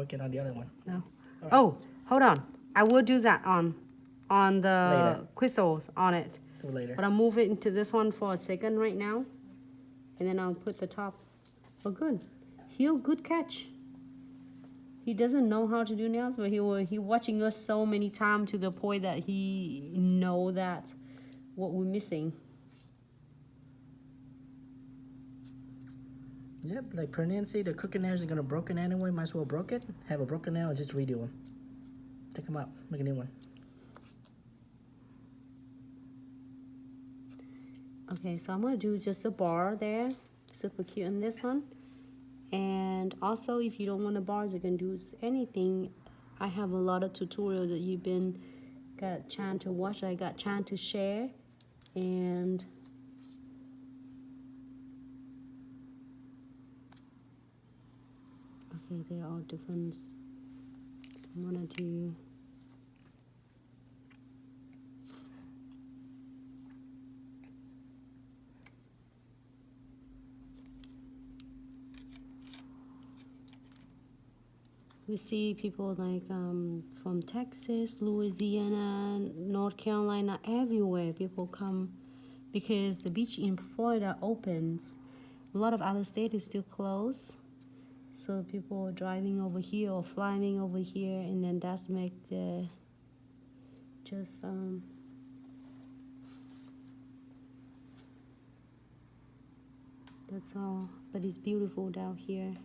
working on the other one. No. Right. Oh, hold on. I will do that on the Later. crystals on it. Do it later. But I'll move it into this one for a second right now. And then I'll put the top. Oh, good. He'll good catch. He doesn't know how to do nails, but he watching us so many times to the point that he know that what we're missing. Yep, like per Nancy, the crooked nails are gonna broken anyway. Might as well broke it. Have a broken nail and just redo them. Take them out. Make a new one. Okay, so I'm gonna do just a bar there. Super cute on this one. And also, if you don't want the bars, you can do anything. I have a lot of tutorials that you've been got chance to watch. I got chance to share, and okay, they're all different. So I'm gonna do. We see people like from Texas, Louisiana, North Carolina, everywhere. People come because the beach in Florida opens. A lot of other states is still closed. So people are driving over here or flying over here, and then that's make the just that's all. But it's beautiful down here.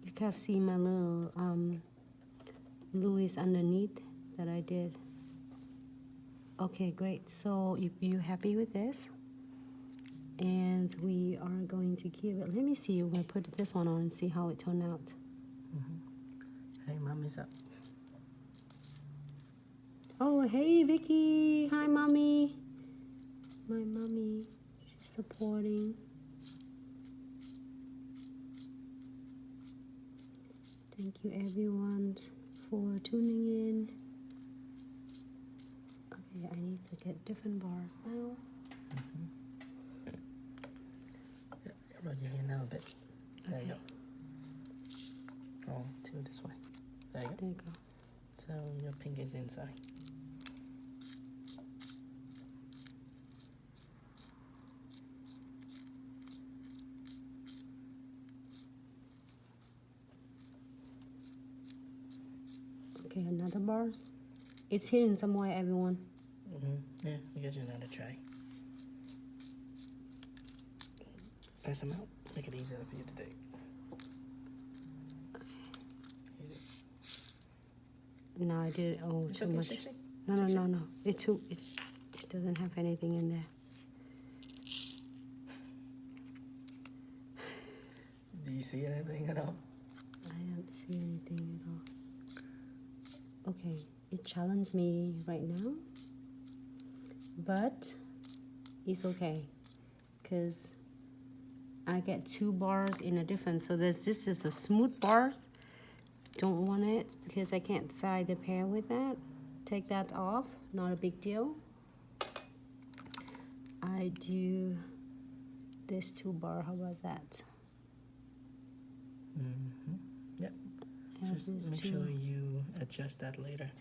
You can see my little Louis underneath that I did. Okay, great. So if you're happy with this, and we are going to keep it. Let me see. We'll put this one on and see how it turned out. Hey, mommy's up. Oh, hey, Vicky. Hi, mommy. My mommy. She's supporting. Thank you, everyone, for tuning in. Okay, I need to get different bars now. Rub your hand out a bit. There you Okay. go. Oh, two this way. There you go. There you go. So your pink is inside. Okay, another bars. It's hidden somewhere, everyone. Yeah, I get you another try. Pass them out. Make it easier for you to take. Easy. No, I did. Oh, It's too okay, much. shake. No. It doesn't have anything in there. Do you see anything at all? I don't see anything at all. Okay, it challenged me right now, but it's okay because I get two bars in a different. So this is a smooth bars. Don't want it because I can't find the pair with that. Take that off. Not a big deal. I do this 2 bar. How about that? Yep. I have Just this make 2. sure you adjust that later.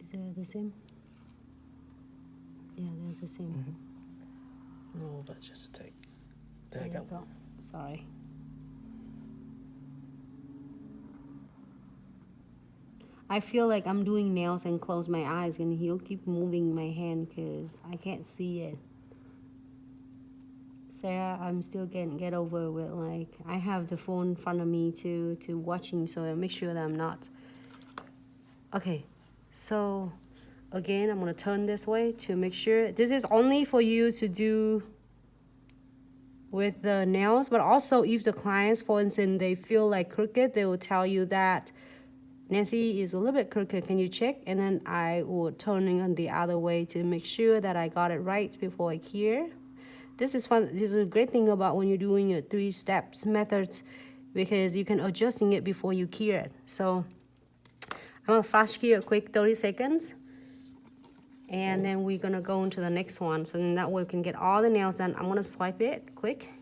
Is it the same? Yeah, they're the same. Roll that just to take. There you go. Sorry. I feel like I'm doing nails and close my eyes, and he'll keep moving my hand because I can't see it. Sarah, I'm still getting get over with, like, I have the phone in front of me to watching, so I make sure that I'm not. Okay, so again, I'm gonna turn this way to make sure. This is only for you to do with the nails, but also if the clients, for instance, they feel like crooked, they will tell you that Nancy is a little bit crooked, can you check? And then I will turn it on the other way to make sure that I got it right before I cure. This is fun. This is a great thing about when you're doing your 3 steps methods, because you can adjusting it before you cure it. So gonna flash here quick 30 seconds. And then we're gonna go into the next one. So then that way we can get all the nails done. I'm gonna swipe it quick.